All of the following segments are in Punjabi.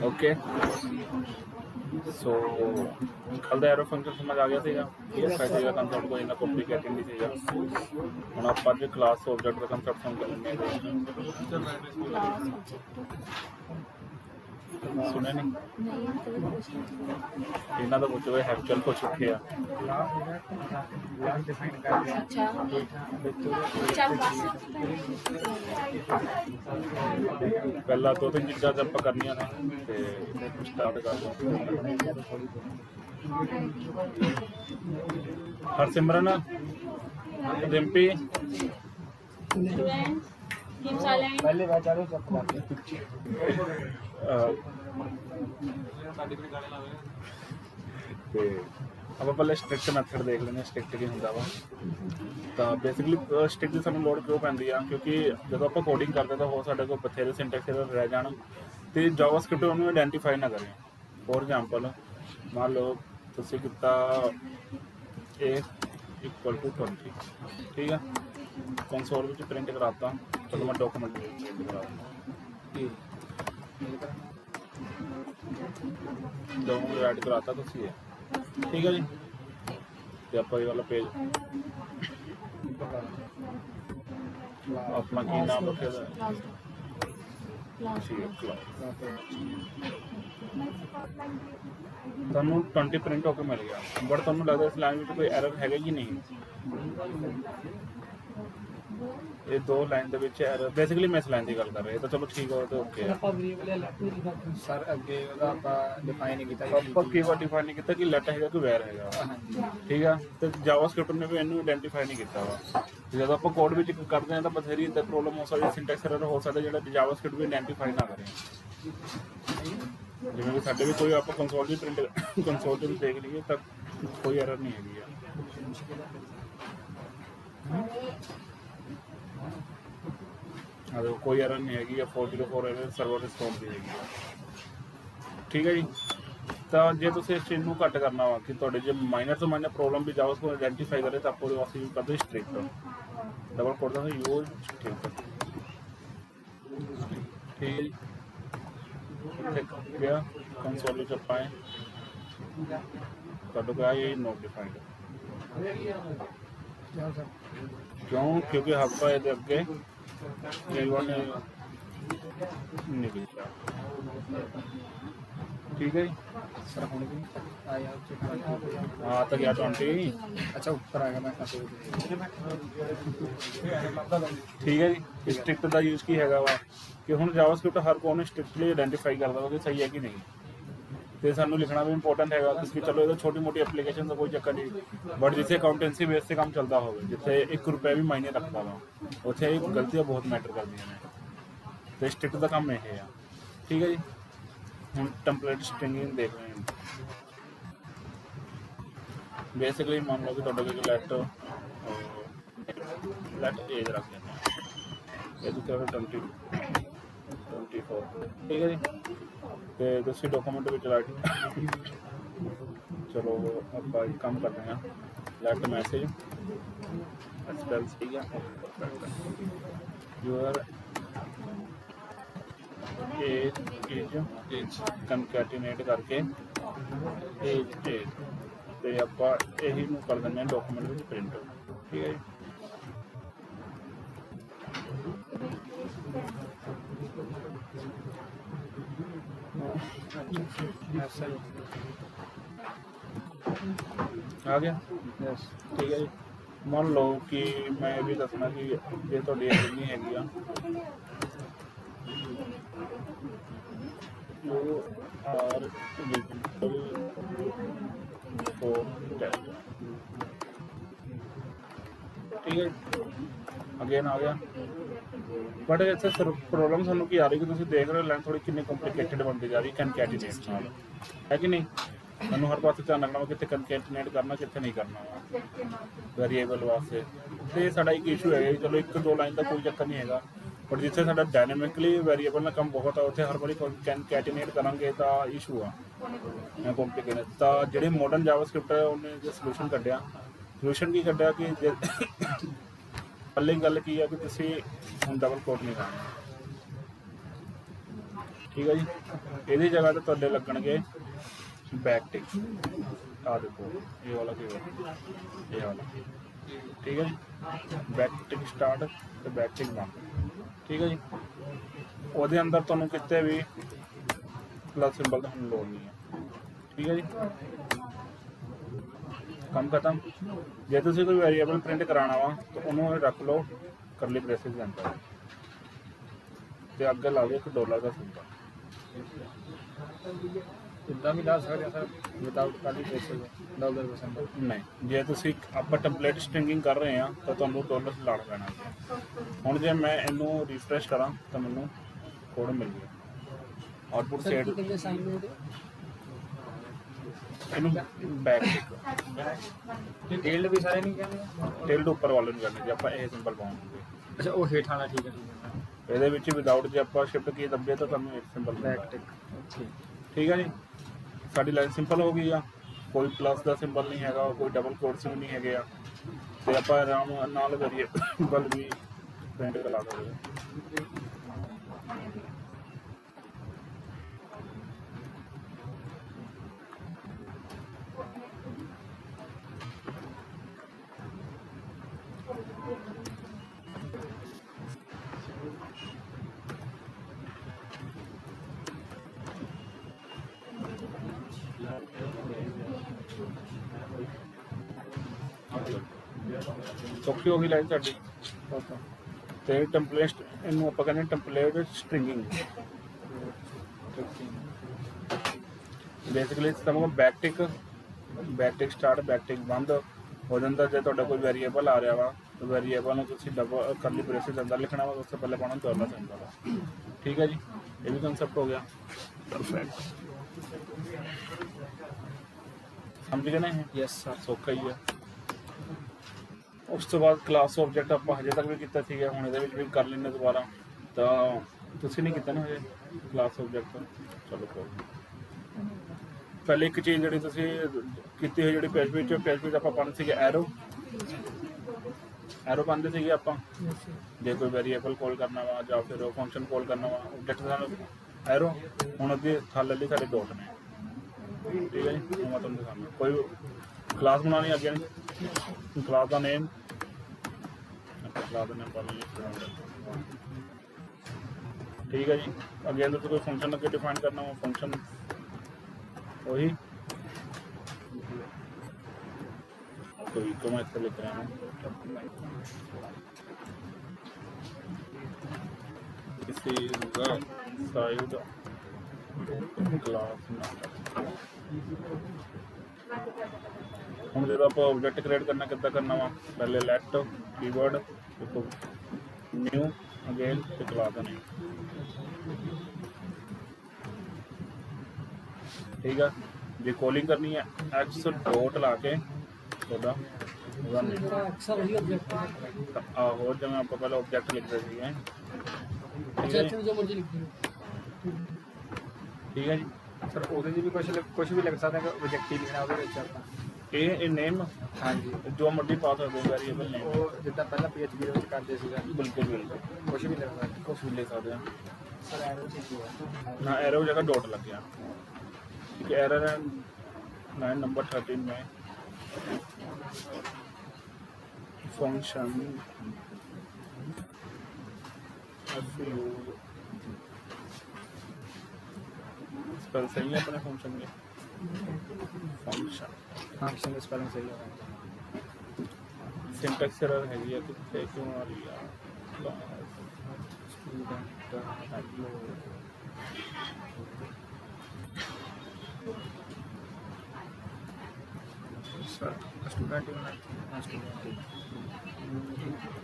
ओके सो कल ਦਾ ਐਰੋ ਫੰਕਸ਼ਨ ਸਮਝ ਆ ਗਿਆ ਸੀਗਾ ਇਹ ਸੀਗਾ ਕੰਸੈਪਟ ਕੋਈ ਇੰਨਾ ਕੰਪਲਿਕੇਟਡ ਨਹੀਂ ਸੀਗਾ ਹੁਣ ਆਪਾਂ ਅੱਜ ਕਲਾਸ ਆਬਜੈਕਟ ਦਾ ਕੰਸੈਪਟ ਸਮਝ ਲੈਂਦੇ ਹਾਂ ਸੁਣਿਆ ਨਹੀਂ ਇਹਨਾਂ ਦਾ ਪੁੱਛੋ ਇਹ ਹੈਕਚੁਅਲ ਪੁੱਛ ਚੁੱਕੇ ਆ ਪਹਿਲਾਂ ਦੋ ਤਿੰਨ ਚੀਜ਼ਾਂ ਤਾਂ ਆਪਾਂ ਕਰਨੀਆਂ ਨੇ ਤੇ ਸਟਾਰਟ ਕਰ ਹਰਸਿਮਰਨ ਰਿੰਪੀ पहले मैं चालू सब ਤੇ ਆਪਾਂ ਪਹਿਲੇ ਸਟ੍ਰਿਕਟ ਮੈਥਡ ਦੇਖ ਲੈਂਦੇ ਹਾਂ ਸਟ੍ਰਿਕਟ ਕੀ ਹੁੰਦਾ ਵਾ ਤਾਂ ਬੇਸਿਕਲੀ ਸਟ੍ਰਿਕਟ ਦੀ ਸਾਨੂੰ ਲੋੜ ਕਿਉਂ ਪੈਂਦੀ ਆ ਕਿਉਂਕਿ ਜਦੋਂ ਆਪਾਂ ਕੋਡਿੰਗ ਕਰਦੇ ਤਾਂ ਹੋ ਸਾਡੇ ਕੋਲ ਬਥੇਰੇ ਸਿੰਟੈਕਸ ਰਹਿ ਜਾਣ ਤੇ ਜਾਵਾਸਕ੍ਰਿਪਟ ਉਹਨੂੰ ਆਇਡੈਂਟੀਫਾਈ ਨਾ ਕਰੇ ਫੋਰ ਐਗਜ਼ਾਮਪਲ ਮੰਨ ਲਓ ਤੁਸੀਂ ਕੀਤਾ a = 20 ਠੀਕ ਆ कंसोल ਵਿੱਚ ਪ੍ਰਿੰਟ ਕਰਾਤਾ ਚਲੋ ਮੈਂ ਡਾਕੂਮੈਂਟ ਪ੍ਰਿੰਟ ਕਰਾ ਡਾਕੂਮੈਂਟ ਐਡ ਕਰਾਤਾ ਤੁਸੀਂ ਇਹ ਠੀਕ ਹੈ ਜੀ ਤੇ ਆਪਾਂ ਇਹ ਵਾਲਾ ਪੇਜ ਆਪਣਾ ਕੀ ਨਾਮ ਰੱਖਿਆ ਦਾ ਤੁਹਾਨੂੰ 20 ਪ੍ਰਿੰਟ ਹੋ ਕੇ ਮਿਲ ਗਿਆ ਬਟ ਤੁਹਾਨੂੰ ਲੱਗਦਾ ਇਸ ਲਾਈਨ ਵਿੱਚ ਕੋਈ ਐਰਰ ਹੈਗਾ ਕਿ ਨਹੀਂ ਇਹ ਦੋ ਲਾਈਨ ਦੇ ਵਿੱਚ ਐਰਰ ਬੇਸਿਕਲੀ ਮੈਂ ਇਸ ਲਾਈਨ ਦੀ ਗੱਲ ਕਰ ਰਿਹਾ ਤਾਂ ਚਲੋ ਠੀਕ ਹੋ ਤਾਂ ਓਕੇ ਆਪਾਂ ਵੇਰੀਏਬਲ ਲੈਟ ਸਰ ਅੱਗੇ ਉਹਦਾ ਆਪਾਂ ਡਿਫਾਈਨ ਕੀਤਾ ਆਪਾਂ ਕੀਵਰਡ ਡਿਫਾਈਨ ਨਹੀਂ ਕੀਤਾ ਕਿ ਲੈਟ ਹੈਗਾ ਕਿ ਵੈਰ ਹੈਗਾ ਠੀਕ ਆ ਤੇ ਜਾਵਾਸਕ੍ਰਿਪਟ ਨੇ ਵੀ ਇਹਨੂੰ ਆਇਡੈਂਟੀਫਾਈ ਨਹੀਂ ਕੀਤਾ ਵਾ ਜਦੋਂ ਆਪਾਂ ਕੋਡ ਵਿੱਚ ਕਰਦੇ ਹਾਂ ਤਾਂ ਬਥੇਰੀ ਤੇ ਪ੍ਰੋਬਲਮ ਹੋ ਸਕਦੀ ਸਿੰਟੈਕਸ ਐਰਰ ਹੋ ਸਕਦਾ ਜਿਹੜਾ ਜਾਵਾਸਕ੍ਰਿਪਟ ਵੀ ਆਇਡੈਂਟੀਫਾਈ ਨਾ ਕਰੇ ਜਿਵੇਂ ਕਿ ਸਾਡੇ ਵੀ ਕੋਈ ਆਪਾਂ ਕੰਸੋਲ ਦੀ ਪ੍ਰਿੰਟ ਕੰਸੋਲ ਤੇ ਵੀ ਦੇਖ ਲਈਏ ਤਾਂ ਕੋਈ ਐਰਰ ਨਹੀਂ ਹੈਗੀ ਆ कोई एरर नहीं हैगी 404 एरर सर्वर रिस्पॉन्स ਦੀ ਹੈਗੀ ਠੀਕ ਹੈ ਜੀ ਤਾਂ ਜੇ ਤੁਸੀਂ ਇਸ ਚੀਜ਼ ਨੂੰ ਘੱਟ ਕਰਨਾ ਵਾ ਕਿ ਤੁਹਾਡੇ ਜੇ ਮਾਈਨਰ ਤੋਂ ਮਾਈਨਰ ਪ੍ਰੋਬਲਮ ਵੀ ਜਾਵਾਸ को ਆਇਡੈਂਟੀਫਾਈ ਕਰੇ ਤਾਂ ਆਪਾਂ ਉਹਦੇ ਵਾਸਤੇ ਯੂਜ਼ ਕਰਦੇ ਸਟ੍ਰਿਕਟ ਡਬਲ ਕੋਡ ਦਾ ਯੂਜ਼ ਸਟ੍ਰਿਕਟ ਠੀਕ ਹੈ ਜੀ ਗਿਆ ਕੰਸੋਲ ਵਿੱਚ ਆਪਾਂ ਤੁਹਾਡੇ ਕੋਲ ਇਹ ਨੋਟ ਡਿਫਾਈਨਡ क्यों क्योंकि हफ्ता ये अगे नहीं ठीक है जी सर हम भी आया हाँ तो क्या 20 अच्छा ऊपर आ गया मैं ठीक है जी स्ट्रिक्ट का यूज़ की हैगा वा कि हुण जावास्क्रिप्ट हर कोई स्ट्रिक्टली आइडेंटिफाई करता वा कि सही है कि नहीं ਤੇ ਸਾਨੂੰ ਲਿਖਣਾ ਵੀ ਇੰਪੋਰਟੈਂਟ ਹੈਗਾ ਕਿ ਚਲੋ ਇਹਦਾ ਛੋਟੀ ਮੋਟੀ ਐਪਲੀਕੇਸ਼ਨ ਦਾ ਕੋਈ ਚੱਕਰ ਨਹੀਂ ਬਟ ਜਿੱਥੇ ਅਕਾਊਂਟੈਂਸੀ ਬੇਸ ਤੇ ਕੰਮ ਚੱਲਦਾ ਹੋਵੇ ਜਿੱਥੇ 1 ਰੁਪਏ ਵੀ ਮਾਇਨੇ ਰੱਖਦਾ ਵਾ ਉੱਥੇ ਇਹ ਗਲਤੀਆਂ ਬਹੁਤ ਮੈਟਰ ਕਰਦੀਆਂ ਨੇ ਤੇ ਸਟ੍ਰਿਕਟ ਦਾ ਕੰਮ ਇਹ ਆ ਠੀਕ ਹੈ ਜੀ ਹੁਣ ਟੈਂਪਲੇਟ ਸਟ੍ਰਿੰਗਿੰਗ ਦੇਖ ਰਹੇ ਹਾਂ ਬੇਸਿਕਲੀ ਮੰਨ ਲਓ ਕਿ ਤੁਹਾਡਾ ਕੋਈ ਲੈਟ ਏਜ ਰੱਖ ਲੈਂਦੇ ਹਾਂ ਇਹ ਤੁਸੀਂ 24 ਠੀਕ ਹੈ ਜੀ ਤੇ ਤੁਸੀਂ ਡਾਕੂਮੈਂਟ ਵਿੱਚ ਰਾਈਟ ਚਲੋ ਆਪਾਂ ਇੱਕ ਕੰਮ ਕਰਦੇ ਹਾਂ ਲੈਟ ਮੈਸੇਜ ਸਪੈਲ ਠੀਕ ਹੈ ਯੂਅਰ ਏਜ ਕੰਕੈਟੀਨੇਟ ਕਰਕੇ ਏਜ ਤੇ ਆਪਾਂ ਇਹੀ ਨੂੰ ਕਰ ਦਿੰਦੇ ਹਾਂ ਡਾਕੂਮੈਂਟ ਵਿੱਚ ਪ੍ਰਿੰਟ ਠੀਕ ਹੈ आ गया यस ठीक है जी मान लो कि मैं ये भी दसना कि ये तो डेट नहीं हैगी you are eligible for test ठीक है अगेन आ गया बट इत्थे प्रॉब्लम सानू की आ रही कि तुसीं देख रहे हो लाइन थोड़ी कितनी कॉम्प्लिकेटेड बनती जा रही कनकैटिनेट नाल है कि नहीं मैनू हर पास ध्यान रखना वा कितने कनकैटिनेट करना कितने नहीं करना वेरीएबल वास्ते तो ये साडा एक इशू है चलो एक दो लाइन का कोई चक्कर नहीं है बट जिथे साडा डायनेमिकली वेरीएबल का काम बहुत है उत्थे हर बारी कनकैटिनेट करांगे तो इशू आ कॉम्प्लिकेटेड तो जिहड़े मॉडर्न जावास्क्रिप्ट है उन्हें जो सलूशन कढ़िया सलूशन की कढ़िया कि पहले गल की है कि तुसीं हुण डबल कोट नहीं करना ठीक है जी। ਇਹਦੀ ਜਗ੍ਹਾ ਤੇ ਤੁਹਾਡੇ ਲੱਗਣਗੇ बैक टिक। आ देखो ये वाला कीवर्ड, ये वाला, ठीक है जी। बैक टिक स्टार्ट तो बैक टिक बंद, ठीक है जी। ਉਹਦੇ ਅੰਦਰ ਤੁਹਾਨੂੰ ਕਿਤੇ ਵੀ प्लस सिंबल ਦਾ ਲੋੜ ਨਹੀਂ ਹੈ, ठीक है जी। ਕੰਮ ਖਤਮ। ਜੇ ਤੁਸੀਂ ਕੋਈ ਵੇਰੀਏਬਲ ਪ੍ਰਿੰਟ ਕਰਾਉਣਾ ਵਾ ਤਾਂ ਉਹਨੂੰ ਰੱਖ ਲਓ ਕਰਲੀ ਬ੍ਰੇਸਿਸ ਦੇ ਅੰਦਰ ਤੇ ਅੱਗੇ ਲਾ ਦਿਓ ਇੱਕ ਡਾਲਰ ਦਾ ਸਿੰਬਲ। इतना भी डाल सकते हैं सर विदाउट काली प्रेसेस डॉलर का सिंबल? नहीं, ਜੇ ਤੁਸੀਂ ਆਪਾਂ ਟੈਂਪਲੇਟ ਸਟ੍ਰਿੰਗਿੰਗ ਕਰ ਰਹੇ ਆ ਤਾਂ ਤੁਹਾਨੂੰ ਡਾਲਰ ਲਾੜ ਪੈਣਾ। ਹੁਣ ਜੇ ਮੈਂ ਇਹਨੂੰ ਰਿਫਰੈਸ਼ ਕਰਾਂ ਤਾਂ ਮੈਨੂੰ ਕੋਡ ਮਿਲ ਗਿਆ ਆਉਟਪੁੱਟ ਸੈਟ। ਇਹਨੂੰ ਬੈਕ टेल्ड भी सारे नहीं कहने? ਟੇਲਡ ਉੱਪਰ ਵਾਲੇ ਨੂੰ ਕਰਨੇ ਜੇ ਆਪਾਂ ਇਹ ਸਿੰਬਲ ਪਾਉਂਗੇ। अच्छा वो हेठ आना, ठीक है ਇਹਦੇ ਵਿੱਚ ਵਿਦਆਊਟ ਜੇ ਆਪਾਂ ਸ਼ਿਫਟ ਕੀ ਦੱਬੇ ਤਾਂ ਤੁਹਾਨੂੰ ਇੱਕ ਸਿੰਬਲ बैक टिक। ਠੀਕ ਹੈ ਜੀ। ਸਾਡੀ ਲਾਈਨ ਸਿੰਪਲ ਹੋ ਗਈ ਆ, ਕੋਈ ਪਲੱਸ ਦਾ ਸਿੰਬਲ ਨਹੀਂ ਹੈਗਾ, ਕੋਈ ਡਬਲ ਕੋਟਸ ਵੀ ਨਹੀਂ ਹੈਗੇ ਆ ਤੇ ਆਪਾਂ ਆਰਾਮ ਨਾਲ ਵੇਰੀਏਬਲ ਵੀ ਪ੍ਰਿੰਟ ਕਰਾ ਸਕਦੇ। ਸੌਖੀ ਹੋ ਗਈ ਲਾਈਨ ਸਾਡੀ। ਤੇ ਟੈਂਪਲੇਟ ਇਹਨੂੰ ਆਪਾਂ ਕਹਿੰਦੇ ਟੈਂਪਲੇਟ ਸਟ੍ਰਿੰਗਿੰਗ। ਬੇਸਿਕਲੀ ਤੁਹਾਨੂੰ ਬੈਕ ਟਿਕ ਸਟਾਰਟ, ਬੈਕ ਟਿਕ ਬੰਦ ਹੋ ਜਾਂਦਾ। ਜੇ ਤੁਹਾਡਾ ਕੋਈ ਵੇਰੀਏਬਲ ਆ ਰਿਹਾ ਵਾ ਤਾਂ ਵੇਰੀਏਬਲ ਨੂੰ ਤੁਸੀਂ ਡਬਲ ਕਰਲੀ ਬ੍ਰੇਸਿਸ ਦੇ ਅੰਦਰ ਲਿਖਣਾ ਵਾ, ਉਸ ਤੋਂ ਪਹਿਲੇ ਪਾਉਣਾ ਡਾਲਰ ਸਿੰਬਲ। ਠੀਕ ਹੈ ਜੀ, ਇਹ ਵੀ ਕਨਸੈਪਟ ਹੋ ਗਿਆ। ਪਰਫੈਕਟ, ਸਮਝ ਗਏ ਨਾ? ਇਹ यस सर। ਸੌਖਾ ਹੀ ਹੈ। ਉਸ ਤੋਂ ਬਾਅਦ ਕਲਾਸ ਆਬਜੈਕਟ ਆਪਾਂ ਹਜੇ ਤੱਕ ਵੀ ਕੀਤਾ ਸੀਗਾ, ਹੁਣ ਇਹਦੇ ਵਿੱਚ ਵੀ ਕਰ ਲੈਂਦੇ ਦੁਬਾਰਾ। ਤਾਂ ਤੁਸੀਂ ਨਹੀਂ ਕੀਤਾ ਨਾ ਹਜੇ ਕਲਾਸ ਆਬਜੈਕਟ? ਚਲੋ ਕੋਈ ਪਹਿਲੇ ਇੱਕ ਚੀਜ਼ ਜਿਹੜੀ ਤੁਸੀਂ ਕੀਤੀ ਹੋਈ ਜਿਹੜੀ ਪੇਜ ਵਿੱਚ ਆਪਾਂ ਪਾਉਂਦੇ ਸੀਗੇ ਐਰੋ ਪਾਉਂਦੇ ਸੀਗੇ ਆਪਾਂ। ਜੇ ਕੋਈ ਵੇਰੀਏਬਲ ਕਾਲ ਕਰਨਾ ਵਾ ਜਾਂ ਫਿਰ ਫੰਕਸ਼ਨ ਕਾਲ ਕਰਨਾ ਵਾ ਆਬਜੈਕਟ ਦਾ ਐਰੋ। ਹੁਣ ਅੱਗੇ ਥੱਲੇ ਲਈ ਸਾਡੇ ਡੋਟ ਨੇ, ਠੀਕ ਹੈ ਜੀ। ਹੁਣ ਮੈਂ ਤੁਹਾਨੂੰ ਦਿਖਾਉਂਦਾ ਕੋਈ ਕਲਾਸ ਬਣਾਉਣੀ ਅੱਗੇ ਨਹੀਂ। ਕਲਾਸ ਦਾ ਨੇਮ ਪਾ ਲਈਏ, ਠੀਕ ਹੈ ਜੀ। ਅੱਗੇ ਅੰਦਰ ਤੋਂ ਕੋਈ ਫੰਕਸ਼ਨ ਅੱਗੇ ਡਿਫਾਈਨ ਕਰਨਾ ਵਾ, ਫੰਕਸ਼ਨ ਉਹੀ कोई तो मैं इससे लिख रहा हूँ किसी साइड क्लास। ਹੁਣ ਜਦੋਂ ਆਪਾਂ ਆਬਜੈਕਟ ਕ੍ਰੀਏਟ ਕਰਨਾ ਕਿੱਦਾਂ ਕਰਨਾ ਵਾ, ਪਹਿਲੇ ਲੈਟ ਕੀਵਰਡ ਦੇਖੋ ਨਿਊ ਅਗੇਨ ਤੇ ਕਲਾਸ ਦਾ ਨੇਮ, ਠੀਕ ਆ। ਜੇ ਕਾਲਿੰਗ ਕਰਨੀ ਹੈ ਐਕਸ ਡੋਟ ਲਾ ਕੇ ਉਹਦਾ ਹੋਰ ਜਿਵੇਂ ਆਪਾਂ ਪਹਿਲਾਂ ਆਬਜੈਕਟ ਲਿਖਦੇ ਸੀਗੇ, ਠੀਕ ਹੈ ਜੀ। सर ਉਹਦੇ ਜੀ ਵੀ ਕੁਝ ਵੀ ਲਿਖ ਸਕਦੇ ਹਾਂ, ਆਬਜੈਕਟਿਵ ਲਿਖਣਾ ਉਹਦੇ ਵਿੱਚ ਆਪਾਂ। ਇਹ ਨੇਮ ਹਾਂਜੀ ਜੋ ਮਰਜ਼ੀ ਪਾ ਸਕਦੇ ਹੋ ਵੇਰੀਏਬਲ ਨੇਮ, ਉਹ ਜਿੱਦਾਂ ਪਹਿਲਾਂ PHP ਦੇ ਵਿੱਚ ਕਰਦੇ ਸੀਗਾ। ਬਿਲਕੁਲ ਕੁਝ ਵੀ ਲਿਖ ਸਕਦੇ ਕੁਛ ਵੀ ਲਿਖ ਸਕਦੇ ਹਾਂ। ਸਰ ਐਰੋ ਚ ਕੀ ਹੈ ना एरो जगह डॉट लग गया, ठीक है। एरर है 9 नंबर 13 में फंक्शन स्पेल सही है अपने फंक्शन में, फंक्शन का स्पेलिंग सही है। सिंटैक्स एरर है ये कितने क्यों आ रही है स्टूडेंट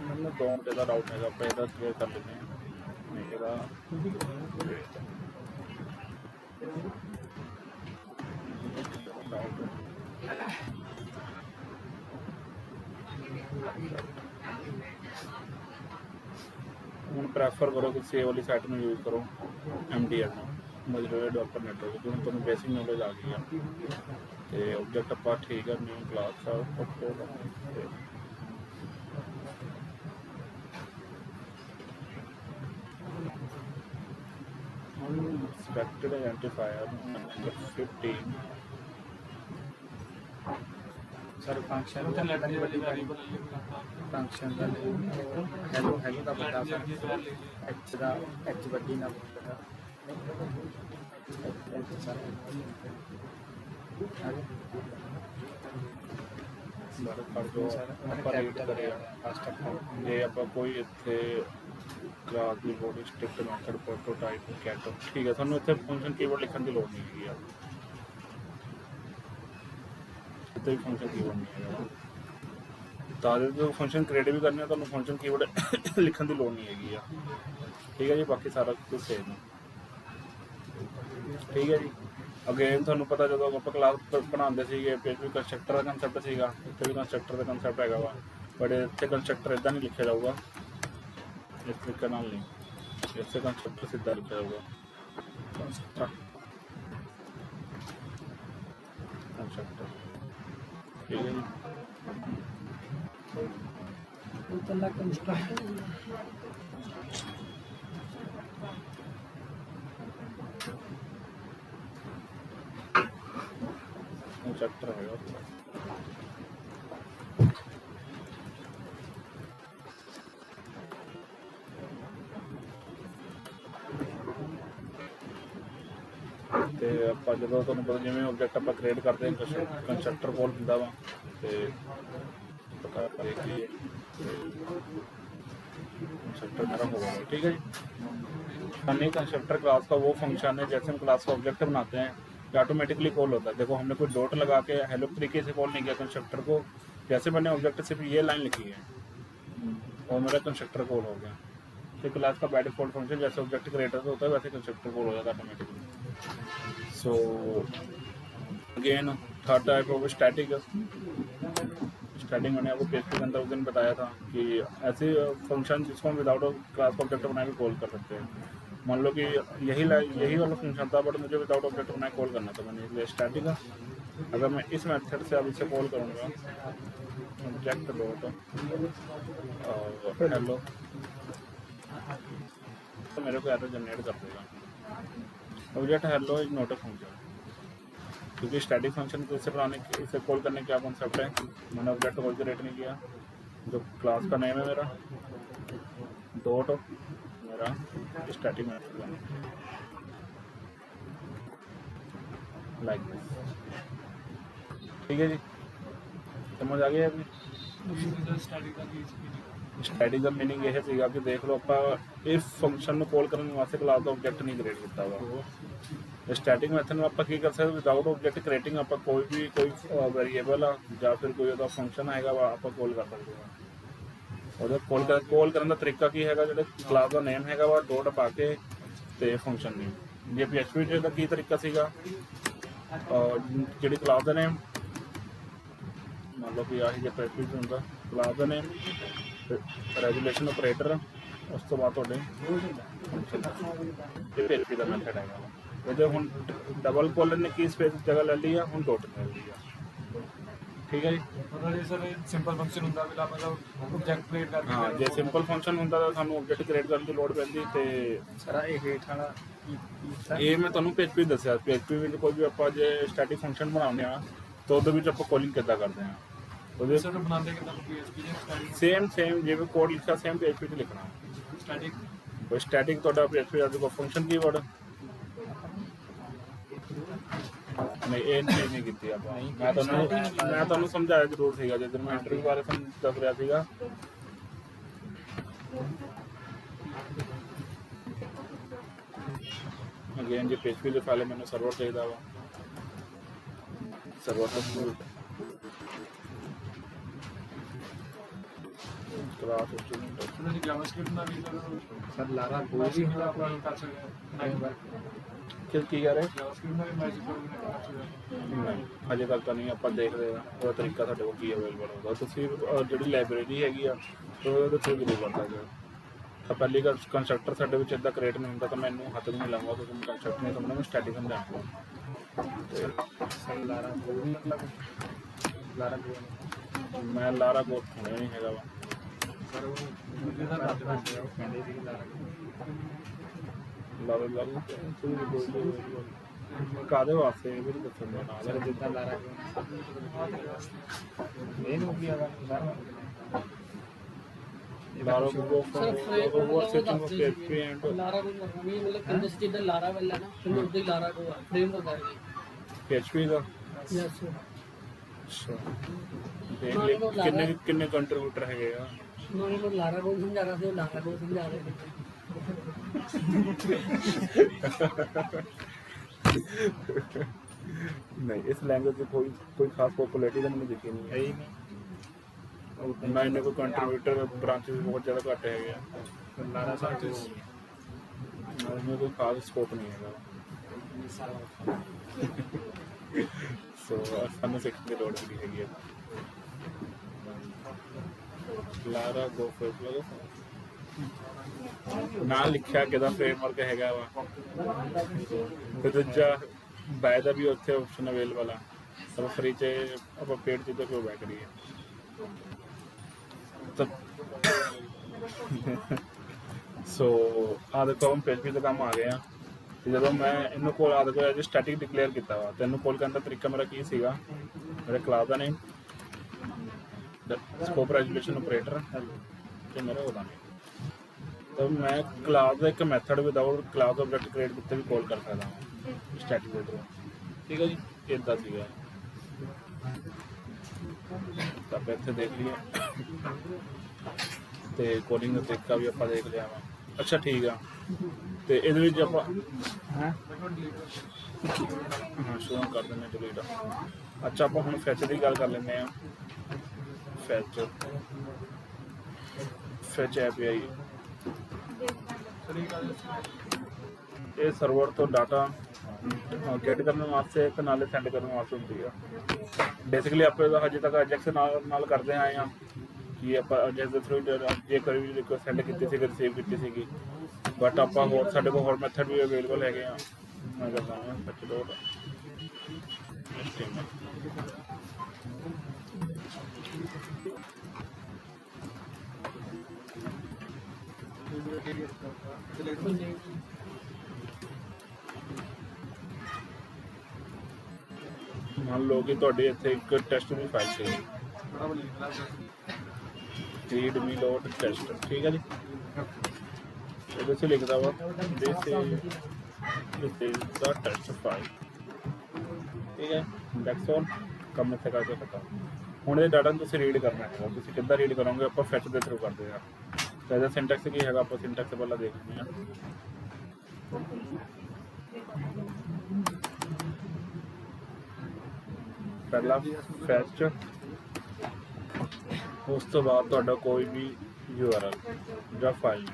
मैंने डोंट का डाउट है पहले क्लियर कर लेते हैं। मेरा डाउट ਹੁਣ ਪ੍ਰੈਫਰ ਕਰੋ ਕਿ ਸੇਵ ਵਾਲੀ ਸਾਈਟ ਨੂੰ ਯੂਜ਼ ਕਰੋ, MDN ਮੋਜ਼ਿਲਾ ਡਾਕਰ ਨੈਟਵਰਕ, ਕਿਉਂਕਿ ਹੁਣ ਤੁਹਾਨੂੰ ਬੇਸਿਕ ਨੌਲੇਜ ਆ ਗਈ ਆ। ਤੇ ਆਬਜੈਕਟ ਆਪਾਂ ਠੀਕ ਆ, ਨਿਊ ਕਲਾਸ ਆ Expected identifier number 15. Sir function function का हेलो हेलो का बता सर एच बड़ी ना बोलता सर ਬਾਰੇ ਕਰ ਦੋ ਆਪਾਂ ਰੀਡ ਕਰਿਆ ਫਸਟ ਆਫ ਜੇ ਆਪਾਂ ਕੋਈ ਇੱਥੇ ਕਲਾਸ ਦੀ body strict method prototype cat ਠੀਕ ਹੈ ਤੁਹਾਨੂੰ ਇੱਥੇ ਫੰਕਸ਼ਨ ਕੀਵਰਡ ਲਿਖਣ ਦੀ ਲੋੜ ਨਹੀਂ ਹੈਗੀ ਆ ਇੱਥੇ ਫੰਕਸ਼ਨ ਕੀਵਰਡ ਨਹੀਂ ਹੈਗਾ ਤਾਂ ਜੋ ਫੰਕਸ਼ਨ ਕ੍ਰੀਏਟ ਵੀ ਕਰਨੇ ਆ ਤੁਹਾਨੂੰ ਫੰਕਸ਼ਨ ਕੀਵਰਡ ਲਿਖਣ ਦੀ ਲੋੜ ਨਹੀਂ ਹੈਗੀ ਆ ਠੀਕ ਹੈ ਜੀ ਬਾਕੀ ਸਾਰਾ ਕੁਝ ਸੇਮ ਹੈ ਠੀਕ ਹੈ ਜੀ ਅਗੇਨ ਤੁਹਾਨੂੰ ਪਤਾ ਜਦੋਂ ਆਪਾਂ ਕਲਾਸ ਬਣਾਉਂਦੇ ਸੀਗੇ ਫਿਰ ਵੀ ਕੰਸਟਰਕਟਰ ਦਾ ਕੰਸੈਪਟ ਸੀਗਾ ਇੱਥੇ ਵੀ ਕੰਸਟਰਕਟਰ ਦਾ ਕੰਸੈਪਟ ਹੈਗਾ ਵਾ ਬਟ ਇੱਥੇ ਕੰਸਟਰਕਟਰ ਇਦਾਂ ਨਹੀਂ ਲਿਖਿਆ ਜਾਊਗਾ ਇਸ ਤਰੀਕੇ ਨਾਲ ਨਹੀਂ ਇੱਥੇ ਕੰਸਟਰਕਟਰ ਸਿੱਧਾ ਲਿਖਿਆ ਜਾਊਗਾ ਕੰਸਟਰਕਟਰ ਠੀਕ ਹੈ ਜੀ उतना कंस्ट्रक्ट ਕੰਸਟਰਕਟਰ ਹੈਗਾ ਤੇ ਆਪਾਂ ਜਦੋਂ ਤੁਹਾਨੂੰ ਪਤਾ ਜਿਵੇਂ ਆਬਜੈਕਟ ਆਪਾਂ ਕ੍ਰੀਏਟ ਕਰਦੇ ਹਾਂ ਕੰਸਟਰਕਟਰ ਕੋਲ ਹੁੰਦਾ ਵਾ ਤੇ ਪਤਾ ਕਰੇ ਕਿ कंस्ट्रक्टर मेरा होगा ठीक है जी कंस्ट्रक्टर क्लास का वो फंक्शन है जैसे हम क्लास का ऑब्जेक्ट बनाते हैं ये ऑटोमेटिकली कॉल होता है देखो हमने कोई डॉट लगा के हेलो तरीके से कॉल नहीं किया कंस्ट्रक्टर को जैसे मैंने ऑब्जेक्ट सिर्फ ये लाइन लिखी है और मेरा कंस्ट्रक्टर कॉल हो गया तो क्लास का बाय डिफॉल्ट फंक्शन जैसे ऑब्जेक्ट क्रिएटर होता है वैसे कंस्ट्रक्टर कॉल हो जाता है automatically so again third type of static starting मैंने आपको पेज के अंदर उस दिन बताया था कि ऐसे फंक्शन जिसको हम विदाउट क्लास ऑब्जेक्ट बनाए भी कॉल कर सकते हैं मान लो कि यही वाला फंक्शन था बट मुझे विदाउट ऑब्जेक्ट बनाए कॉल करना था मैंने इसलिए स्टार्टिंग का अगर मैं इस मेथड से अब इसे कॉल करूँगा ऑब्जेक्ट डॉट हेलो तो मेरे को एरर जनरेट कर देगा object hello is not a function क्योंकि स्टैटिक फंक्शन को इसे बनाने इसे कॉल करने का कॉन्सेप्ट है मैंने ऑब्जेक्ट कॉल क्रिएट नहीं किया जो क्लास का नेम है मेरा डॉट मेरा स्टैटिक मेथड लाइक दिस ठीक है जी समझ आ गया अभी स्टैटिक का मीनिंग यह है कि देख लो आप इस फंक्शन में कॉल करने वास्ते क्लास का ऑब्जेक्ट नहीं क्रिएट किया हुआ स्टैटिक मैथड में आप की कर सकते विदाउट ऑब्जेक्ट क्रिएटिंग आप कोई वेरीएबल या फिर कोई फंक्शन है आप कॉल कर सकते हो और कॉल करने का तरीका की है जो क्लास का नेम है वा डॉट पा के तो फंक्शन नेम जे PHP का की तरीका सीगा जी क्लास का नेम मान लो कि आही जो PHP होंगे क्लास का नेम रेगुलेशन ऑपरेटर उस तो बाद PHP का मैथड है वो हम डबल कॉलर ने की स्पेस जगह ले लिया हम डॉट ले लिया ठीक है जी सर सिंपल फंक्शन ਹੁੰਦਾ ਵੀ ਮਤਲਬ ਆਬਜੈਕਟ ਕ੍ਰੀਏਟ ਕਰਕੇ ਹਾਂ ਜੇ ਸਿੰਪਲ ਫੰਕਸ਼ਨ ਹੁੰਦਾ ਤਾਂ ਸਾਨੂੰ ਆਬਜੈਕਟ ਕ੍ਰੀਏਟ ਕਰਨ ਦੀ ਲੋੜ ਪੈਂਦੀ ਤੇ ਸਰ ਇਹ ਹੇਠ ਵਾਲਾ ਇਹ ਮੈਂ ਤੁਹਾਨੂੰ PHP ਦੱਸਿਆ PHP ਵਿੱਚ ਕੋਈ ਵੀ ਆਪਾਂ ਜੇ ਸਟੈਟਿਕ ਫੰਕਸ਼ਨ ਬਣਾਉਂਦੇ ਆ ਤਾਂ ਉਹਦੇ ਵਿੱਚ ਆਪਾਂ ਕਾਲਿੰਗ ਕਿੱਦਾਂ ਕਰਦੇ ਆ ਉਹਦੇ ਸਰ ਬਣਾਉਂਦੇ ਕਿਦਾਂ PHP ਦੇ ਸਟੈਟਿਕ ਸੇਮ ਜਿਵੇਂ ਕੋਡ ਲਿਖਿਆ ਸੇਮ PHP ਤੇ ਲਿਖਣਾ ਸਟੈਟਿਕ ਤੁਹਾਡਾ PHP ਦਾ ਕੋਈ ਫੰਕਸ਼ਨ ਕੀਵਰਡ नहीं ये नहीं की आप मैं तुहानू समझाया जरूर सीगा जिस दिन मैं इंटरव्यू बारे दस रहा सीगा अगेन जो PHP के फाइल मैंने सर्वर चाहिए वा सर्वर क्लास स्टूडेंट ਜਾਵਾਸਕ੍ਰਿਪਟ ਦਾ ਵੀ ਸਰ ਲਾਰਾ ਕੋਈ ਵੀ ਹੁੰਦਾ ਆਪਾਂ ਕਰ ਸਕਦੇ ਹਾਂ की कह रहे ਜਾਵਾਸਕ੍ਰਿਪਟ ਦਾ ਵੀ ਮੈਜਿਕ ਅਜੇ ਤੱਕ ਤਾਂ ਨਹੀਂ ਆਪਾਂ ਦੇਖਦੇ ਹਾਂ ਉਹਦਾ ਤਰੀਕਾ ਸਾਡੇ ਕੋਲ ਕੀ ਅਵੇਲੇਬਲ ਹੋਊਗਾ ਤੁਸੀਂ ਜਿਹੜੀ ਲਾਇਬ੍ਰੇਰੀ ਹੈਗੀ ਆ ਉਹਦੇ ਥਰੂ ਜ਼ਰੂਰ ਕਰ ਸਕਦੇ ਹੋ ਤਾਂ ਪਹਿਲੀ ਗੱਲ ਕੰਸਟਰਕਟਰ ਸਾਡੇ ਵਿੱਚ ਇੱਦਾਂ ਕ੍ਰੀਏਟ ਨਹੀਂ ਹੁੰਦਾ ਤਾਂ ਮੈਨੂੰ ਹੱਥ ਨਹੀਂ ਲਾਉਂਗਾ ਕਿਉਂਕਿ ਮੈਂ ਕੰਸਟਰਕਟਰ ਨਹੀਂ ਸਮਝਣਾ ਮੈਂ ਸਟੈਟਿਕ ਸਮਝਾਉਂਗਾ ਸਰ ਲਾਰਾ ਕੋਈ ਮਤਲਬ ਲਾਰਾ ਕੋਈ ਮੈਂ ਲਾਰਾ ਬਹੁਤ ਸੁਣਿਆ ਨਹੀਂ ਹੈਗਾ ਵਾ ਸਰ ਉਹ ਮੁੰਡੇ ਦਾ ਦੱਸ ਦਿੰਦੇ ਆ ਉਹ ਕਹਿੰਦੇ ਸੀ ਲਾਰਾ ਲਾ ਲਓ ਕਾਦੇ ਵਾਸਤੇ ਇਹ ਵੀ ਨੀ ਦੱਸਣ ਦੇ ਨਾਲ ਸਰ ਜਿੱਦਾਂ ਲਾਰਾ ਇਹਨੂੰ ਕੀ ਹੈਗਾ ਲਾਰੋ ਗੋ ਸਰ for setting of PHP and ਲਾਰਾ ਕੋ ਵੀ ਮਤਲਬ ਕਿੰਨੇ ਸੀ ਜਿੱਦਾਂ ਲਾਰਾ ਵਾਲਾ ਨਾ ਕਿੰਨੇ ਉਦੋਂ ਹੀ ਲਾਰਾ ਕੋ ਫਰੇਮ ਹੁੰਦਾ ਹੈ PHP ਦਾ ਯੈਸ ਅੱਛਾ ਦੇਖ ਲਈ ਕਿੰਨੇ ਕੰਟਰੀਬਿਊਟਰ ਹੈਗੇ ਆ ਉਹਨਾਂ ਨੂੰ ਲਾਰਾ ਕੋ ਸਮਝਾ ਰਿਹਾ ਸੀ ਉਹ ਲਾਰਾ ਕੋ ਸਮਝਾ ਰਹੇ नहीं इस लैंग्वेज की कोई खास पॉपुलैरिटी तो मैंने दिखी नहीं ਹੈ ਹੀ ਨਹੀਂ ना इन्हें कोई कंट्रीब्यूटर ब्रांचेस बहुत ज़्यादा घट है ਲਾਰਾ ਸਾਹਿਬ ਤੋਂ इनमें कोई खास स्कोप नहीं है सो सानू सीखने की लोड़ भी नहीं हैगी लारा गो ਨਾਲ ਲਿਖਿਆ ਕਿਹਦਾ ਫਰੇਮਵਰਕ ਹੈਗਾ ਵਾ ਤੇ ਦੂਜਾ ਬਾਏ ਦਾ ਵੀ ਉੱਥੇ ਆਪਸ਼ਨ ਅਵੇਲੇਬਲ ਆ ਸਭ ਫ੍ਰੀ ਚ ਆਪਾਂ ਪੇਡ ਚੀਜ਼ਾਂ ਕਿਉਂ ਬੈ ਕਰੀਏ ਤਾਂ ਸੋ ਆ ਦੇਖੋ ਹਮ PHP ਦਾ ਕੰਮ ਆ ਗਏ ਆ ਤੇ ਜਦੋਂ ਮੈਂ ਇਹਨੂੰ ਕੋਲ ਆ ਦੇਖੋ ਅੱਜ ਸਟੈਟਿਕ ਡਿਕਲੇਅਰ ਕੀਤਾ ਵਾ ਤੈਨੂੰ ਕੋਲ ਕਰਨ ਦਾ ਤਰੀਕਾ ਮੇਰਾ ਕੀ ਸੀਗਾ ਮੇਰੇ ਕਲਾਸ ਦਾ ਨੇਮ ਸਕੋਪ ਰੈਜ਼ੋਲੂਸ਼ਨ ਆਪਰੇਟਰ ਤੇ ਮੇਰਾ ਉਹਦਾ ਨੇਮ तो मैं क्लास का एक method without class object create कितने भी कॉल कर सकता हूँ स्टैटिक के थ्रू ठीक है जी इदा सीगा तब इतने देख लिए तो कोडिंग का तरीका भी आप देख लिया वा अच्छा ठीक है तो ये आप हाँ शो कर दें डिलीट अच्छा आप हम फैच की गल कर लें फैच API ਇਹ ਸਰਵਰ ਤੋਂ ਡਾਟਾ ਗੈਟ ਕਰਨ ਵਾਸਤੇ ਤੇ ਨਾਲੇ ਸੈਂਡ ਕਰਨ ਵਾਸਤੇ ਹੁੰਦੀ ਆ ਬੇਸਿਕਲੀ ਆਪਾਂ ਇਹਦਾ ਹਜੇ ਤੱਕ ਅਜੈਕਸ ਨਾਲ ਕਰਦੇ ਆਏ ਆ ਕਿ ਆਪਾਂ ਅਜੈਕਸ ਦੇ ਥਰੂ ਜੇ ਕੋਈ ਵੀ ਰਿਕੁਐਸਟ ਸੈਂਡ ਕੀਤੀ ਸੀ ਰਿਸੀਵ ਕੀਤੀ ਸੀਗੀ ਬਟ ਆਪਾਂ ਹੋਰ ਸਾਡੇ ਕੋਲ ਹੋਰ ਮੈਥਡ ਵੀ ਅਵੇਲੇਬਲ ਹੈਗੇ ਆ ਮੈਂ ਕਰਦਾ ਹਾਂ ਸੱਚ ਡੋਟ मान लो कि ਤੁਹਾਡੇ ਇੱਥੇ ਇੱਕ ਟੈਸਟ ਦੀ ਫਾਈਲ ਸੀ readme dot test ठीक है जी ਇਹਦੇ ਤੇ ਲਿਖਦਾ ਵਾ this is the test file ठीक है that's all ਕੰਮ ਇੱਥੇ ਕਰਕੇ ਖਤਮ ਹੁਣ ਇਹ ਡਾਟਾ ਨੂੰ ਤੁਸੀਂ ਰੀਡ ਕਰਨਾ ਹੈ ਤੁਸੀਂ ਕਿੱਦਾਂ ਰੀਡ ਕਰੋਗੇ ਆਪਾਂ ਫੈਚ ਦੇ ਥਰੂ ਕਰਦੇ ਆ तो ਇਹਦਾ ਸਿੰਟੈਕਸ ਕੀ ਹੈਗਾ ਆਪਾਂ ਸਿੰਟੈਕਸ ਪਹਿਲਾਂ ਦੇਖਦੇ ਹਾਂ ਪਹਿਲਾ ਫੈਚ ਉਸ ਤੋਂ ਬਾਅਦ ਤੁਹਾਡਾ ਕੋਈ ਵੀ URL ਜਾਂ ਫਾਈਲ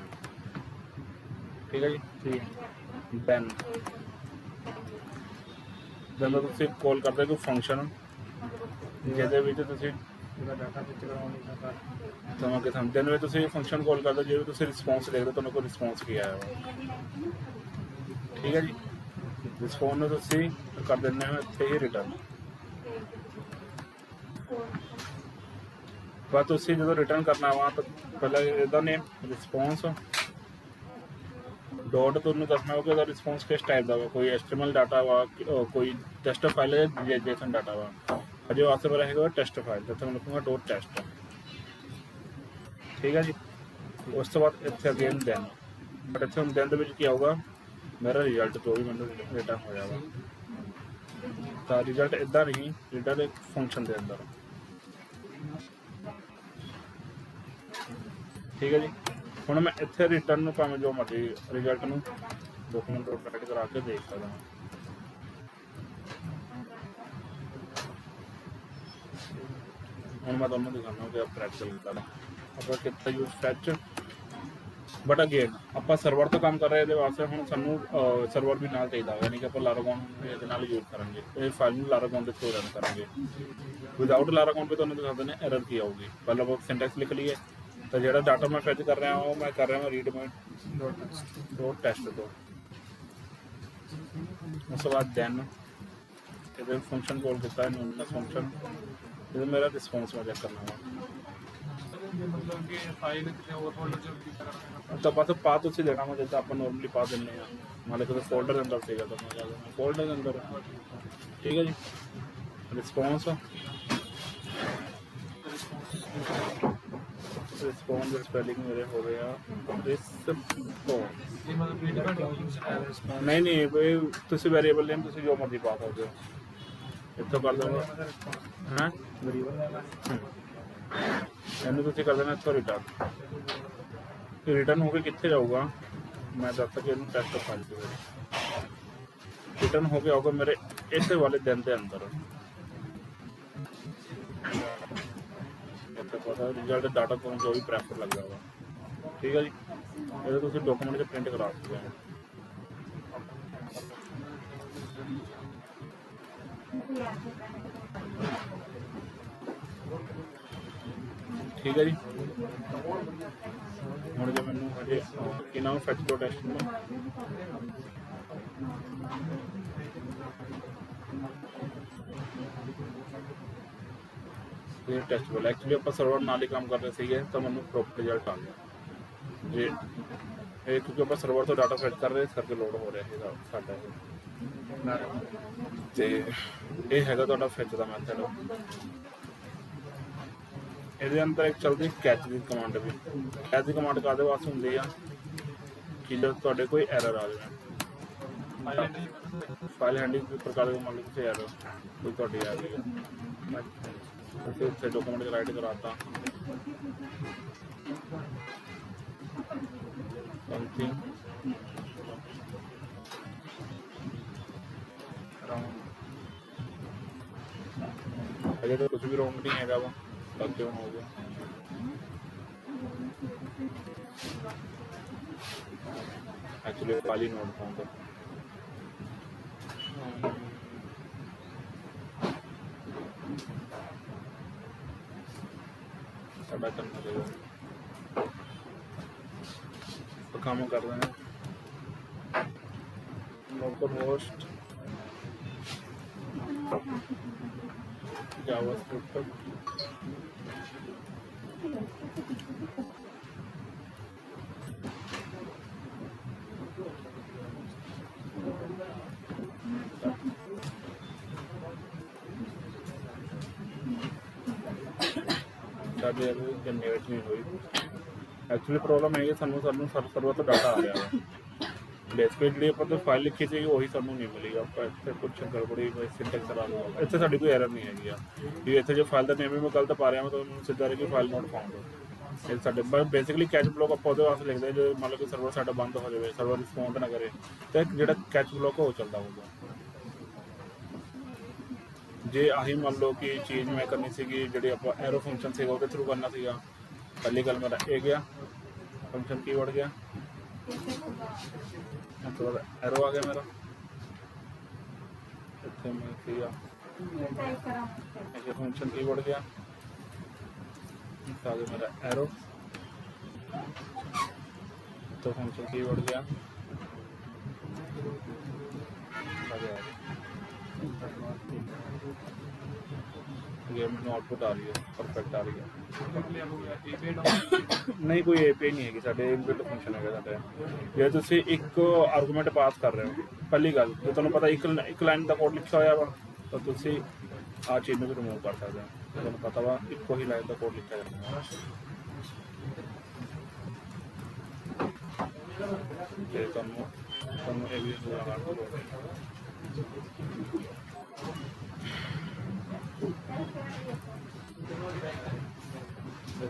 ਠੀਕ ਹੈ ਜੀ ਠੀਕ ਦੈਨ ਤੁਸੀਂ ਕਾਲ ਕਰਦੇ ਕੋਈ ਫੰਕਸ਼ਨ ਜਿਹਦੇ ਵਿੱਚ ਤੁਸੀਂ ਉਹਦਾ ਡਾਟਾ ਪਿੱਛੇ ਕਰਾਉਣ ਦੀ ਸਰਕਾਰ ਤਾਂ ਕਿ ਸਮਝਣ ਵਿੱਚ ਤੁਸੀਂ ਫੰਕਸ਼ਨ ਕਾਲ ਕਰਦੇ ਜੇ ਤੁਸੀਂ ਰਿਸਪੌਂਸ ਦੇਖਦੇ ਤੁਹਾਨੂੰ ਕੋਈ ਰਿਸਪੌਂਸ ਕੀ ਆਇਆ ਠੀਕ ਹੈ ਜੀ ਰਿਸਪੌਂਸ ਨੂੰ ਤੁਸੀਂ ਕਰ ਦਿੰਦੇ ਹੋ ਇੱਥੇ ਹੀ ਰਿਟਰਨ ਬਾਅਦ ਤੁਸੀਂ ਜਦੋਂ ਰਿਟਰਨ ਕਰਨਾ ਵਾ ਤਾਂ ਪਹਿਲਾਂ ਇਹਦਾ ਨੇਮ ਰਿਸਪੌਂਸ ਡੋਟ ਤੁਹਾਨੂੰ ਦੱਸਣਾ ਹੋਊਗਾ ਉਹਦਾ ਰਿਸਪੌਂਸ ਕਿਸ ਟਾਈਪ ਦਾ ਵਾ ਕੋਈ HTML ਡਾਟਾ ਵਾ ਕੋਈ ਟੈਸਟ ਫਾਈਲ ਹੈ ਜਾਂ JSON ਡਾਟਾ ਵਾ अजय वास्ते पर रहेगा टेस्ट फाइल तो मैं लिखूँगा डॉट टेस्ट ठीक है जी उस तो बाद इतने अगेन दैन बट इतने हम दैन की होगा मेरा रिजल्ट जो भी मैं रिटर्न हो जाएगा तो रिजल्ट इदा नहीं रिजल्ट एक फंक्शन के अंदर ठीक है जी हम मैं इतने रिटर्न भावें जो मर्जी रिजल्ट में डॉक्यूमेंट डॉट करा के देख सकता हूँ ਹੁਣ ਮੈਂ ਤੁਹਾਨੂੰ ਦਿਖਾਉਣਾ ਕਿ ਆਪ ਪ੍ਰੈਕਟਿਕਲ ਕੀਤਾ ਆਪਾਂ ਕਿੱਥੇ ਯੂਜ਼ ਫੈਚ ਬਟ ਅਗੇਨ ਆਪਾਂ ਸਰਵਰ ਤੋਂ ਕੰਮ ਕਰ ਰਹੇ ਇਹਦੇ ਵਾਸਤੇ ਹੁਣ ਸਾਨੂੰ ਸਰਵਰ ਵੀ ਨਾਲ ਚਾਹੀਦਾ ਯਾਨੀ ਕਿ ਆਪਾਂ ਲਾਰਾਗੌਨ ਦੇ ਨਾਲ ਯੂਜ਼ ਕਰਾਂਗੇ ਇਹ ਫਾਈਲ ਨੂੰ ਲਾਰਾਗੌਨ ਦੇ ਥਰੂ ਰਨ ਕਰਾਂਗੇ ਵਿਦਆਊਟ ਲਾਰਾਗੌਨ ਤੇ ਤੁਹਾਨੂੰ ਦਿਖਾ ਦਿੰਦੇ ਐਰਰ ਕੀ ਆਊਗੀ ਪਹਿਲਾਂ ਆਪਾਂ ਸਿੰਟੈਕਸ ਲਿਖ ਲਈਏ ਤਾਂ ਜਿਹੜਾ ਡਾਟਾ ਮੈਂ ਫੈਚ ਕਰ ਰਿਹਾ ਉਹ ਮੈਂ ਕਰ ਰਿਹਾ ਰੀਡਮੇ ਡੋਟ ਟੈਸਟ ਤੋਂ ਉਸ ਤੋਂ ਬਾਅਦ ਦੈਨ ਇਹਦੇ ਫੰਕਸ਼ਨ ਕਾਲ ਕੀਤਾ ਇਹਨੂੰ ਫੰਕਸ਼ਨ ये मेरा रिस्पॉन्स में चेक करना है मतलब कि फाइल कितने ओवरफलो जो की तरह तो बस पाथ उसे देना मैं जैसे अपन नॉर्मली पाथ देने हैं मतलब कि फोल्डर के अंदर सीगा तो मैं फोल्डर के अंदर ठीक है जी। रिस्पॉन्स रिस्पॉन्स स्पेलिंग मेरे हो गया रिस्पॉन्स नहीं भाई तुम वेरिएबल नेम तुम जो मर्जी पा सकते हो इतों कर दूँगा हैं इनू तुम कर देना इतों रिटर्न होके कितने जाऊगा मैं दस तक इन टेस्ट कर रिटर्न होके आऊगा मेरे इस वाले दिन के अंदर पता रिजल्ट डाटा को जो भी प्रैफर लग जाएगा ठीक है जी। ये तो डॉक्यूमेंट से प्रिंट करा सकते हैं ठीक है जी। ਹੁਣ ਜੇ ਮੈਨੂੰ ਹਜੇ ਇਹਨਾਂ ਨੂੰ ਫੈਚ ਤੋਂ ਟੈਸਟ ਨੂੰ ਇਹ ਟੈਸਟ ਵਾਲਾ ਐਕਚੁਅਲੀ ਆਪਾਂ ਸਰਵਰ ਨਾਲ ਹੀ ਕੰਮ ਕਰ ਰਹੇ ਸੀਗੇ ਤਾਂ ਮੈਨੂੰ ਪ੍ਰੋਪਰ ਰਿਜ਼ਲਟ ਆ ਗਿਆ ਜੇ ਇਹ ਕਿਉਂਕਿ ਆਪਾਂ ਸਰਵਰ ਤੋਂ ਡਾਟਾ ਫੈਚ ਕਰ ਰਹੇ ਇਸ ਕਰਕੇ ਲੋਡ ਹੋ ਰਿਹਾ ਹੈਗਾ ਸਾਡਾ ਤੇ ਇਹ ਹੈਗਾ ਤੁਹਾਡਾ ਫੈਚ ਦਾ ਮੈਥਡ ਇਹਦੇ ਅੰਦਰ ਇੱਕ ਚੱਲਦੀ ਕੈਚ ਦੀ ਕਮਾਂਡ ਵੀ ਕੈਚ ਦੀ ਕਮਾਂਡ ਕਾਹਦੇ ਵਾਸਤੇ ਹੁੰਦੀ ਆ ਕਿ ਜਦ ਤੁਹਾਡੇ ਕੋਈ ਐਰਰ ਆ ਜਾਵੇ ਫਾਈਲ ਹੈਂਡਲਿੰਗ ਪ੍ਰਕਾਰ ਦੇ ਮੰਨ ਲਓ ਕਿਸੇ ਐਰਰ ਕੋਈ ਤੁਹਾਡੀ ਆ ਗਈ ਹੈ ਅਸੀਂ ਉੱਥੇ ਡਾਕੂਮੈਂਟ ਰਾਈਟ ਕਰਾਤਾ ਸਮਥਿੰਗ ਅਜੇ ਤਾਂ ਕੁਝ ਵੀ ਰੋਂਗ ਨਹੀਂ ਹੈਗਾ ਵਾ क्यों हो गया एक्चुअली खाली नोट पाऊंगा करना चाहिए तो काम कर रहे हैं लोकल होस्ट जावास्क्रिप्ट ਸਾਡੇ ਜਨਰੇਟ ਨਹੀਂ ਹੋਈ ਐਕਚੁਅਲੀ ਪ੍ਰੋਬਲਮ ਹੈ ਕਿ ਸਾਨੂੰ ਸਰਵਰ ਤੋਂ ਡਾਟਾ ਆ ਰਿਹਾ ਹੈ ਬੇਸਿਕਲੀ ਜਿਹੜੀ ਆਪਾਂ ਤੋਂ ਫਾਈਲ ਲਿਖੀ ਸੀ ਉਹੀ ਸਾਨੂੰ ਨਹੀਂ ਮਿਲੀ ਆਪਾਂ ਇੱਥੇ ਕੁਝ ਗੜਬੜੀ ਸਿੰਟੈਕਸ ਕਰਾ ਲਵਾਂਗੇ ਇੱਥੇ ਸਾਡੀ ਕੋਈ ਐਰਰ ਨਹੀਂ ਹੈਗੀ ਆ ਵੀ ਇੱਥੇ ਜੇ ਫਾਈਲ ਦਾ ਨੇਮ ਵੀ ਮੈਂ ਗਲਤ ਪਾ ਰਿਹਾ ਮੈਂ ਤੁਹਾਨੂੰ ਸਿੱਧਾ ਕਿ ਫਾਈਲ ਨੋਟ ਫਾਊਂਡ ਇਹ ਸਾਡੇ ਬੇਸਿਕਲੀ ਕੈਚ ਬਲੌਕ ਆਪਾਂ ਉਹਦੇ ਵਾਸਤੇ ਲਿਖਦੇ ਜੇ ਮੰਨ ਲਓ ਕਿ ਸਰਵਰ ਸਾਡਾ ਬੰਦ ਹੋ ਜਾਵੇ ਸਰਵਰ ਰਿਸਪੌਂਡ ਨਾ ਕਰੇ ਤਾਂ ਜਿਹੜਾ ਕੈਚ ਬਲੌਕ ਉਹ ਚੱਲਦਾ ਹੋਊਗਾ ਜੇ ਆਹੀ ਮੰਨ ਲਓ ਕਿ ਚੀਜ਼ ਮੈਂ ਕਰਨੀ ਸੀਗੀ ਜਿਹੜੀ ਆਪਾਂ ਐਰੋ ਫੰਕਸ਼ਨ ਸੀਗਾ ਉਹਦੇ ਥਰੂ ਕਰਨਾ ਸੀਗਾ ਪਹਿਲੀ ਗੱਲ ਮੇਰਾ ਇਹ ਗਿਆ ਫੰਕਸ਼ਨ ਕੀਵਰਡ ਗਿਆ तो एरो आ गया मेरा इतने में किया ऐसे फंक्शन कीवर्ड गया आगे मेरा एरो तो फंक्शन कीवर्ड गया आगे गेम में आउटपुट आ रही है परफेक्ट आ रही है नहीं कोई एपीआई नहीं है साढ़े इनबिल्ट फंक्शन है साढ़े जे तुम एक आर्गूमेंट पास कर रहे हो पहली गल जो तुम्हें पता एक लाइन का कोड लिखा हुआ वा तो तुम आ चीज़ भी रिमूव कर सकते हो तुम्हें पता वा एक ही लाइन का कोड लिखा जाए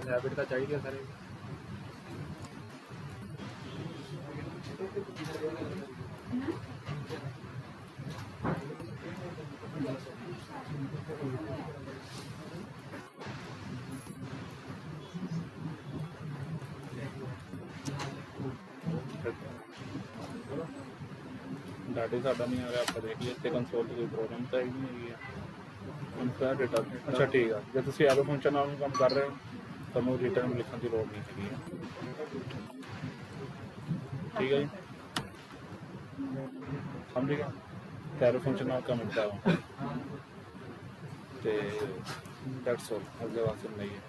हैबिट तो चाहिए सर डाटा साडा नहीं आ रहा आप देखिए इतने कंसोल कोई प्रॉब्लम तो है नहीं है डेटा अच्छा ठीक है जो तुम एरो फंक्शन नाल काम कर रहे हो ਤੁਹਾਨੂੰ ਰਿਟਰਨ ਲਿਖਣ ਦੀ ਲੋੜ ਨਹੀਂ ਹੈਗੀ ਠੀਕ ਹੈ ਜੀ ਸਮਝ ਗਿਆ ਐਰੋ ਫੰਕਸ਼ਨ ਨਾਲ ਕੰਮ ਕਰਦਾ ਹਾਂ ਤੇ ਦੈਟਸ ਆਲ ਅਗਲੇ ਵਾਸਤੇ ਨਹੀਂ ਹੈ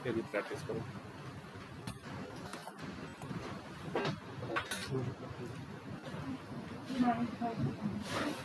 ਇਹਦੀ ਪ੍ਰੈਕਟਿਸ ਕਰੋ Good morning.